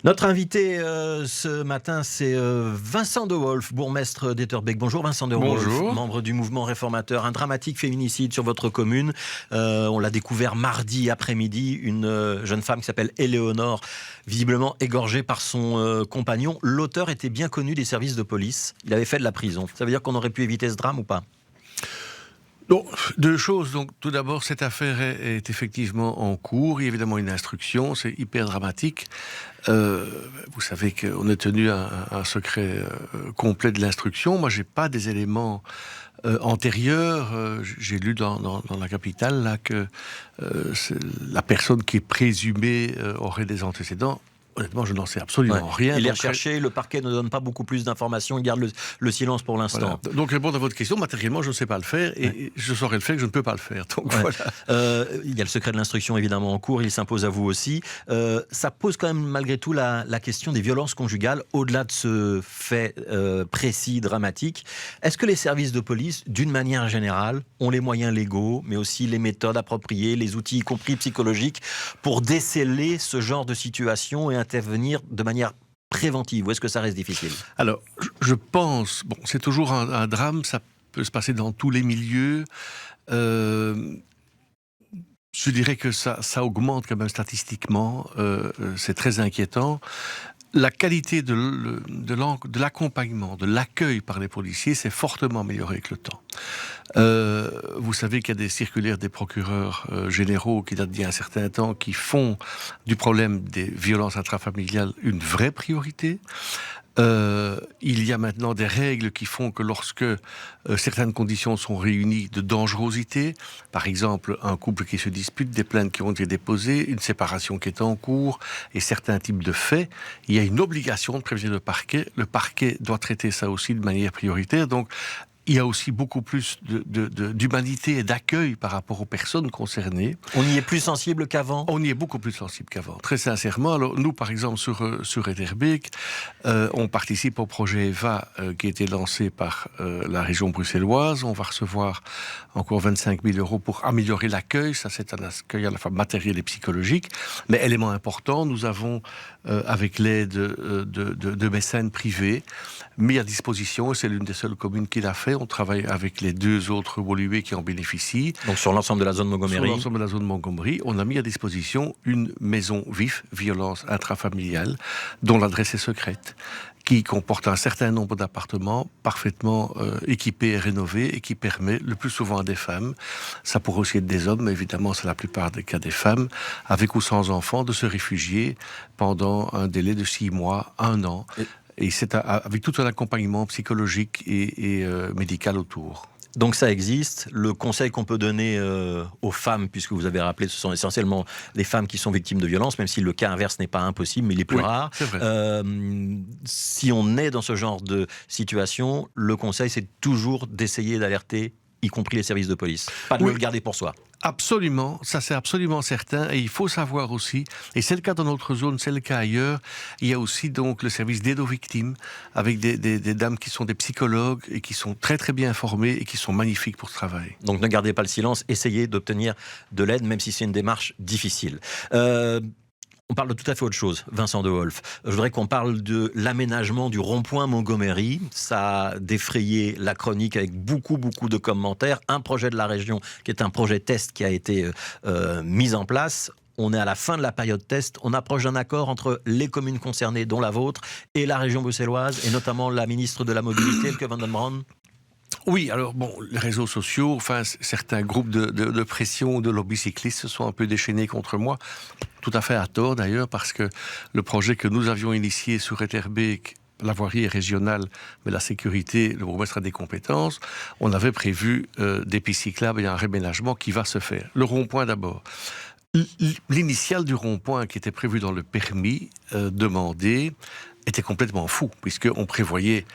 Notre invité ce matin, c'est Vincent De Wolf, bourgmestre d'Etterbeek. Bonjour Vincent De Wolf, Bonjour. membre du mouvement réformateur. Un dramatique féminicide sur votre commune. On l'a découvert mardi après-midi. Une jeune femme qui s'appelle Éléonore, visiblement égorgée par son compagnon. L'auteur était bien connu des services de police. Il avait fait de la prison. Ça veut dire qu'on aurait pu éviter ce drame ou pas ? Donc, deux choses. Donc, tout d'abord, cette affaire est effectivement en cours. Il y a évidemment une instruction, c'est hyper dramatique. Vous savez qu'on est tenu à un secret complet de l'instruction. Moi, j'ai pas des éléments antérieurs. J'ai lu dans la capitale là, que la personne qui est présumée aurait des antécédents. Honnêtement, je n'en sais absolument rien. Il est Donc, recherché, le parquet ne donne pas beaucoup plus d'informations, il garde le silence pour l'instant. voilà. Donc, répondre à votre question, matériellement, je ne sais pas le faire et je saurais le faire que je ne peux pas le faire. Donc, voilà. Il y a le secret de l'instruction évidemment en cours, il s'impose à vous aussi. Ça pose quand même malgré tout la question des violences conjugales, au-delà de ce fait précis, dramatique. Est-ce que les services de police, d'une manière générale, ont les moyens légaux, mais aussi les méthodes appropriées, les outils, y compris psychologiques, pour déceler ce genre de situation et intervenir de manière préventive, ou est-ce que ça reste difficile ? Alors, je pense, bon, c'est toujours un drame, ça peut se passer dans tous les milieux. Je dirais que ça augmente quand même statistiquement, c'est très inquiétant. La qualité de l'accompagnement, de l'accueil par les policiers s'est fortement améliorée avec le temps. Vous savez qu'il y a des circulaires des procureurs généraux qui datent d'il y a un certain temps qui font du problème des violences intrafamiliales une vraie priorité. Il y a maintenant des règles qui font que lorsque certaines conditions sont réunies de dangerosité, par exemple un couple qui se dispute, des plaintes qui ont été déposées, une séparation qui est en cours et certains types de faits, il y a une obligation de prévenir le parquet. Le parquet doit traiter ça aussi de manière prioritaire. Donc, il y a aussi beaucoup plus d'humanité et d'accueil par rapport aux personnes concernées. On y est plus sensible qu'avant ? On y est beaucoup plus sensible qu'avant, très sincèrement. Alors, nous, par exemple, sur Etterbeek, on participe au projet EVA qui a été lancé par la région bruxelloise. On va recevoir encore 25 000 € pour améliorer l'accueil. Ça, c'est un accueil à la fois matériel et psychologique. Mais élément important, nous avons, avec l'aide de mécènes privés, mis à disposition, et c'est l'une des seules communes qui l'a fait, on travaille avec les deux autres Woluwe qui en bénéficient. Donc sur l'ensemble de la zone Montgomery. Sur l'ensemble de la zone Montgomery, on a mis à disposition une maison VIF, violence intrafamiliale, dont l'adresse est secrète, qui comporte un certain nombre d'appartements parfaitement équipés et rénovés et qui permet, le plus souvent à des femmes, ça pourrait aussi être des hommes, mais évidemment c'est la plupart des cas des femmes, avec ou sans enfants, de se réfugier pendant un délai de 6 mois, 1 an. Et c'est avec tout un accompagnement psychologique et médical autour. Donc ça existe. Le conseil qu'on peut donner aux femmes, puisque vous avez rappelé, ce sont essentiellement les femmes qui sont victimes de violences, même si le cas inverse n'est pas impossible, mais il est plus rare. C'est vrai. Si on est dans ce genre de situation, le conseil, c'est toujours d'essayer d'alerter, y compris les services de police. Pas de le garder pour soi. Absolument, ça c'est absolument certain, et il faut savoir aussi, et c'est le cas dans notre zone, c'est le cas ailleurs, il y a aussi donc le service d'aide aux victimes, avec des dames qui sont des psychologues, et qui sont très très bien formées, et qui sont magnifiques pour ce travail. Donc ne gardez pas le silence, essayez d'obtenir de l'aide, même si c'est une démarche difficile. On parle de tout à fait autre chose, Vincent De Wolf. Je voudrais qu'on parle de l'aménagement du rond-point Montgomery. Ça a défrayé la chronique avec beaucoup de commentaires. Un projet de la région qui est un projet test qui a été mis en place. On est à la fin de la période test. On approche d'un accord entre les communes concernées, dont la vôtre, et la région bruxelloise, et notamment la ministre de la Mobilité, Elke van den Brand. Oui, alors bon, les réseaux sociaux, enfin certains groupes de pression de lobby cyclistes se sont un peu déchaînés contre moi, tout à fait à tort d'ailleurs, parce que le projet que nous avions initié sur Etterbeek, la voirie est régionale, mais la sécurité, le bourgmestre a des compétences, on avait prévu des pistes cyclables et un réménagement qui va se faire. Le rond-point d'abord. L'initiale du rond-point qui était prévu dans le permis demandé était complètement fou, puisqu'on prévoyait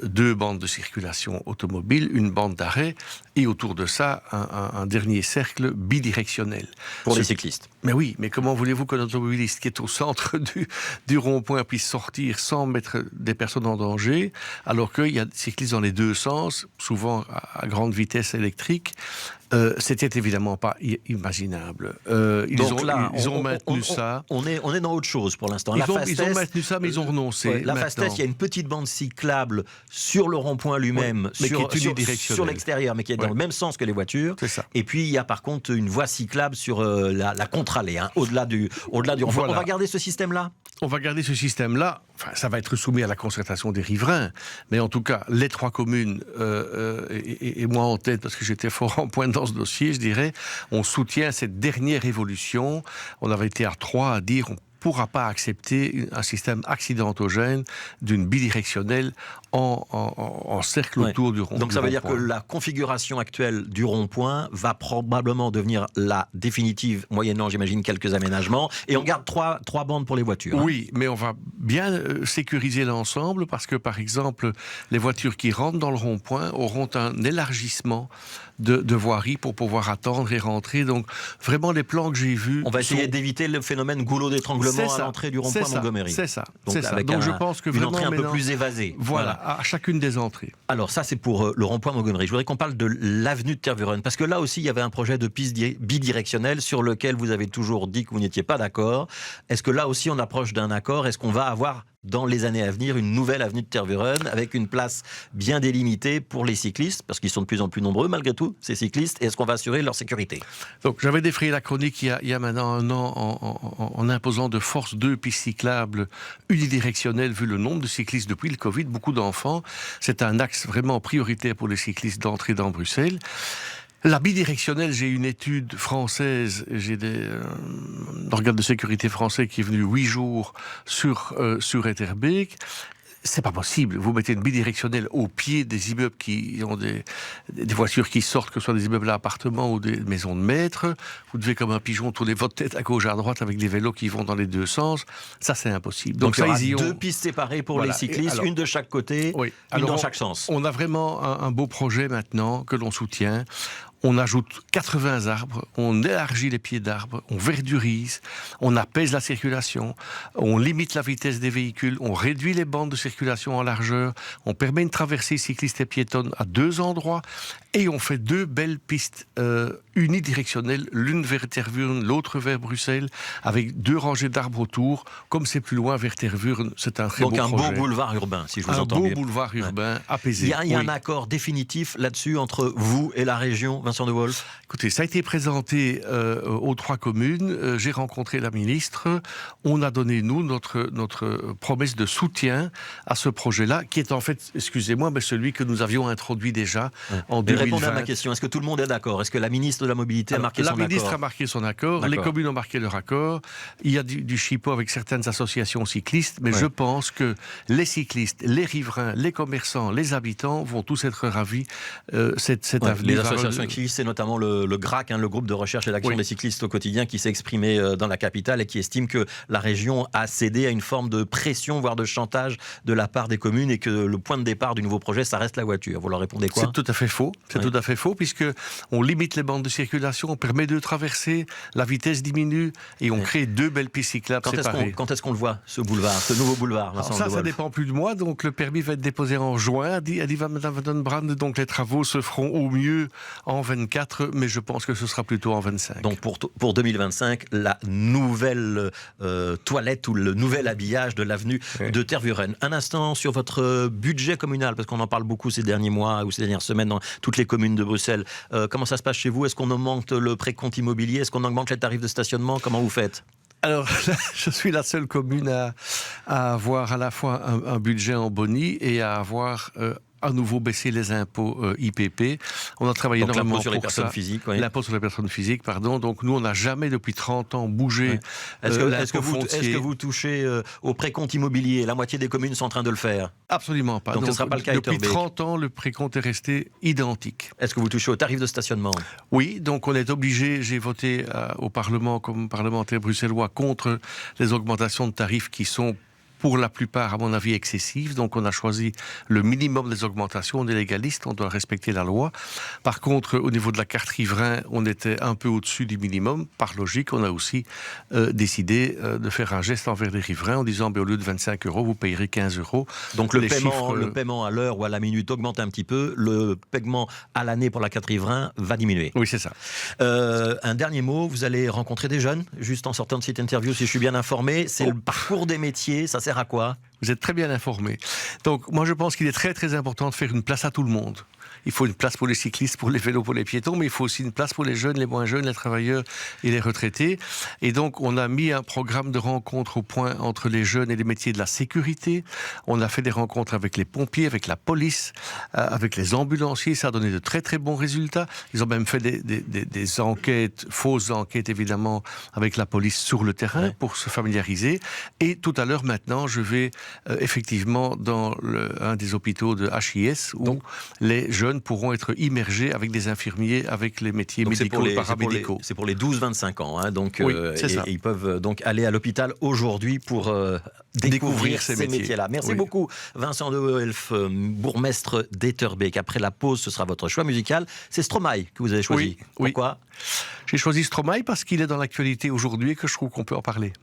2 bandes de circulation automobile, une bande d'arrêt, et autour de ça, un dernier cercle bidirectionnel. Pour les cyclistes. Mais oui, mais comment voulez-vous qu'un automobiliste qui est au centre du rond-point puisse sortir sans mettre des personnes en danger, alors qu'il y a des cyclistes dans les 2 sens, souvent à grande vitesse électrique. C'était évidemment pas imaginable. Ils ont maintenu ça. On est dans autre chose pour l'instant. Ils ont maintenu ça, mais ils ont renoncé. La Fastesse, il y a une petite bande cyclable sur le rond-point lui-même, mais sur l'extérieur, mais qui est dans le même sens que les voitures. C'est ça. Et puis il y a par contre une voie cyclable sur la contre-allée, au-delà du rond-point. Voilà. On va garder ce système-là. On va garder ce système-là. Enfin, ça va être soumis à la concertation des riverains. Mais en tout cas, les 3 communes, et moi en tête, parce que j'étais fort en pointe dans ce dossier, je dirais, on soutient cette dernière évolution. On avait été à 3 à dire on ne pourra pas accepter un système accidentogène d'une bidirectionnelle en cercle autour du rond-point. Donc ça veut dire que la configuration actuelle du rond-point va probablement devenir la définitive, moyennant, j'imagine, quelques aménagements, et on garde 3 bandes pour les voitures. Oui, mais on va bien sécuriser l'ensemble, parce que, par exemple, les voitures qui rentrent dans le rond-point auront un élargissement de voirie pour pouvoir attendre et rentrer. Donc, vraiment, les plans que j'ai vus... On va essayer d'éviter le phénomène goulot d'étranglement à l'entrée du rond-point Montgomery. C'est ça. Donc je pense que une entrée un peu plus évasée. Voilà, à chacune des entrées. Alors ça, c'est pour le rond-point Montgomery. Je voudrais qu'on parle de l'avenue de Tervuren, parce que là aussi, il y avait un projet de piste bidirectionnelle sur lequel vous avez toujours dit que vous n'étiez pas d'accord. Est-ce que là aussi, on approche d'un accord? Est-ce qu'on va avoir, dans les années à venir, une nouvelle avenue de Tervuren avec une place bien délimitée pour les cyclistes, parce qu'ils sont de plus en plus nombreux, malgré tout, ces cyclistes, et est-ce qu'on va assurer leur sécurité? Donc, j'avais défrayé la chronique il y a maintenant 1 an en imposant de force 2 pistes cyclables unidirectionnelles, vu le nombre de cyclistes depuis le Covid, beaucoup d'enfants. C'est un axe vraiment prioritaire pour les cyclistes d'entrer dans Bruxelles. La bidirectionnelle, j'ai une étude française, j'ai l'organe de sécurité français qui est venu 8 jours sur Etterbeek. C'est pas possible. Vous mettez une bidirectionnelle au pied des immeubles qui ont des voitures qui sortent, que ce soit des immeubles à appartements ou des maisons de maître. Vous devez, comme un pigeon, tourner votre tête à gauche, à droite avec des vélos qui vont dans les 2 sens. Ça, c'est impossible. Donc ça, il y aura 2 pistes séparées pour les cyclistes, une de chaque côté, une dans chaque sens. On a vraiment un beau projet maintenant que l'on soutient. On ajoute 80 arbres, on élargit les pieds d'arbres, on verdurise, on apaise la circulation, on limite la vitesse des véhicules, on réduit les bandes de circulation en largeur, on permet une traversée cycliste et piétonne à 2 endroits, et on fait 2 belles pistes unidirectionnelles, l'une vers Tervuren, l'autre vers Bruxelles, avec 2 rangées d'arbres autour. Comme c'est plus loin vers Tervuren, c'est un très beau projet. Donc un beau boulevard urbain, si je vous entends bien. Un beau boulevard urbain apaisé. Il y a un accord définitif là-dessus entre vous et la région, Vincent de Wolf? Écoutez, ça a été présenté aux 3 communes. J'ai rencontré la ministre. On a donné, nous, notre promesse de soutien à ce projet-là, qui est en fait, excusez-moi, mais celui que nous avions introduit déjà en 2020. Répondez à ma question. Est-ce que tout le monde est d'accord? Est-ce que la ministre de la Mobilité a marqué son accord? La ministre a marqué son accord. Les communes ont marqué leur accord. Il y a du chipot avec certaines associations cyclistes, mais je pense que les cyclistes, les riverains, les commerçants, les habitants vont tous être ravis. Cette avenue. Les associations cyclistes, c'est notamment le GRAC, le groupe de recherche et d'action des cyclistes au quotidien, qui s'est exprimé dans la capitale et qui estime que la région a cédé à une forme de pression, voire de chantage de la part des communes, et que le point de départ du nouveau projet, ça reste la voiture. Vous leur répondez quoi? C'est tout à fait faux. C'est tout à fait faux, puisque on limite les bandes de circulation, on permet de traverser, la vitesse diminue et on crée 2 belles pistes cyclables séparées. Quand est-ce qu'on le voit, ce boulevard, ce nouveau boulevard? Ça dépend plus de moi. Donc le permis va être déposé en juin, a dit Madame Van den Brande. Donc les travaux se feront au mieux en 24, mais je pense que ce sera plutôt en 25. Donc pour 2025, la nouvelle toilette ou le nouvel habillage de l'avenue de Tervuren. Un instant sur votre budget communal, parce qu'on en parle beaucoup ces derniers mois ou ces dernières semaines dans toutes les communes de Bruxelles. Comment ça se passe chez vous? Est-ce qu'on augmente le précompte immobilier? Est-ce qu'on augmente les tarifs de stationnement? Comment vous faites? Alors, je suis la seule commune à avoir à la fois un budget en boni et à avoir à nouveau baisser les impôts IPP. On a travaillé énormément pour ça. L'impôt sur les personnes physiques. L'impôt sur les personnes physiques, pardon. Donc nous, on n'a jamais depuis 30 ans bougé. Est-ce que vous touchez au précompte immobilier? La moitié des communes sont en train de le faire. Absolument pas. Donc ce ne sera pas le cas. Depuis 30 ans, le précompte est resté identique. Est-ce que vous touchez au tarif de stationnement? Oui, donc on est obligé, j'ai voté au Parlement comme parlementaire bruxellois contre les augmentations de tarifs qui sont pour la plupart, à mon avis, excessives. Donc on a choisi le minimum des augmentations. On est légaliste, on doit respecter la loi. Par contre, au niveau de la carte riverain, on était un peu au-dessus du minimum. Par logique, on a aussi décidé de faire un geste envers les riverains en disant, au lieu de 25 €, vous payerez 15 €. Donc le paiement à l'heure ou à la minute augmente un petit peu, le paiement à l'année pour la carte riverain va diminuer. Oui, c'est ça. Un dernier mot, vous allez rencontrer des jeunes, juste en sortant de cette interview, si je suis bien informé. C'est le parcours des métiers, ça sert à quoi ? Vous êtes très bien informé. Donc moi je pense qu'il est très très important de faire une place à tout le monde. Il faut une place pour les cyclistes, pour les vélos, pour les piétons, mais il faut aussi une place pour les jeunes, les moins jeunes, les travailleurs et les retraités. Et donc, on a mis un programme de rencontres au point entre les jeunes et les métiers de la sécurité. On a fait des rencontres avec les pompiers, avec la police, avec les ambulanciers. Ça a donné de très, très bons résultats. Ils ont même fait des enquêtes, fausses enquêtes, évidemment, avec la police sur le terrain pour se familiariser. Et tout à l'heure, maintenant, je vais effectivement dans un des hôpitaux de HIS où les jeunes pourront être immergés avec des infirmiers, avec les métiers médicaux et paramédicaux. C'est pour les 12-25 ans. Hein, donc, oui, c'est ça. Et ils peuvent donc aller à l'hôpital aujourd'hui pour découvrir ces métiers-là. Merci beaucoup, Vincent De Wolf, bourgmestre d'Etterbeek. Après la pause, ce sera votre choix musical. C'est Stromae que vous avez choisi. Oui. Pourquoi ? J'ai choisi Stromae parce qu'il est dans l'actualité aujourd'hui et que je trouve qu'on peut en parler.